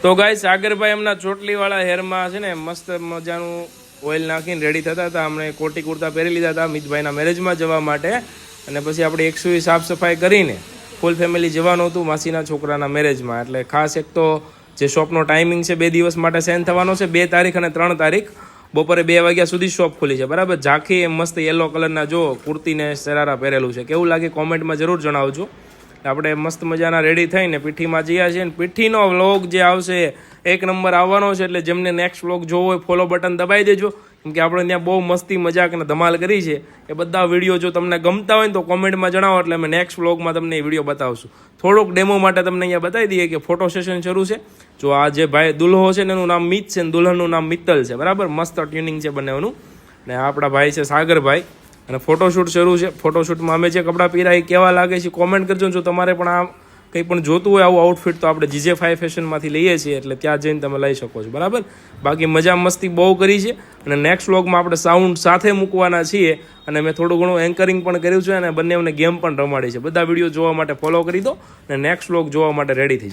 તો ગાય સાગરભાઈ એમના ચોટલીવાળા હેરમાં છે ને મસ્ત મજાનું ઓઇલ નાખીને રેડી થતા હતા. અમને કોટી કુર્તા પહેરી લીધા હતા મિતભાઈના મેરેજમાં જવા માટે. અને પછી આપણે 100 સાફ સફાઈ કરીને ફૂલ ફેમિલી જવાનું હતું માસીના છોકરાના મેરેજમાં. એટલે ખાસ એક તો જે શોપનો ટાઈમિંગ છે 2 દિવસ માટે સેન્ડ થવાનો છે, 2 તારીખ અને 3 તારીખ બપોરે 2 વાગ્યા સુધી શોપ ખુલી છે. બરાબર. ઝાંખી મસ્ત યલો કલરના જો કુર્તીને શરારા પહેરેલું છે, કેવું લાગે કોમેન્ટમાં જરૂર જણાવજો. આપણે મસ્ત મજાના રેડી થઈને પીઠીમાં જઈએ છીએ. પીઠીનો વ્લોગ જે આવશે 1 નંબર આવવાનો છે. એટલે જેમને નેક્સ્ટ વ્લોગ જોવો હોય ફોલો બટન દબાવી દેજો, કેમ કે આપણે ત્યાં બહુ મસ્તી મજાક અને ધમાલ કરી છે. એ બધા વિડીયો જો તમને ગમતા હોય ને તો કોમેન્ટમાં જણાવો, એટલે અમે નેક્સ્ટ વ્લોગમાં તમને એ વિડીયો બતાવશું. થોડોક ડેમો માટે તમને અહીંયા બતાવી દઈએ કે ફોટો સેશન શરૂ છે. જો આ જે ભાઈ દુલ્હો છે ને એનું નામ મિત છે ને દુલ્હનનું નામ મિત્તલ છે. બરાબર. મસ્ત ટ્યુનિંગ છે બંનેનું. ને આપણા ભાઈ છે સાગરભાઈ. અને ફોટોશૂટ શરૂ છે. ફોટોશૂટમાં અમે જે કપડાં પહેર્યા એ કેવા લાગે છે કોમેન્ટ કરજો. જો તમારે પણ આ કંઈ પણ જોતું હોય આવું આઉટફિટ તો આપણે GJ5 ફેશનમાંથી લઈએ છીએ, એટલે ત્યાં જઈને તમે લઈ શકો છો. બરાબર. બાકી મજા મસ્તી બહુ કરી છે. અને નેક્સ્ટ વ્લોગમાં આપણે સાઉન્ડ સાથે મૂકવાના છીએ. અને મેં થોડું ઘણું એન્કરિંગ પણ કર્યું છે અને બંનેઓને ગેમ પણ રમાડી છે. બધા વિડીયો જોવા માટે ફોલો કરી દો અને નેક્સ્ટ વ્લોગ જોવા માટે રેડી થઈ જાઓ.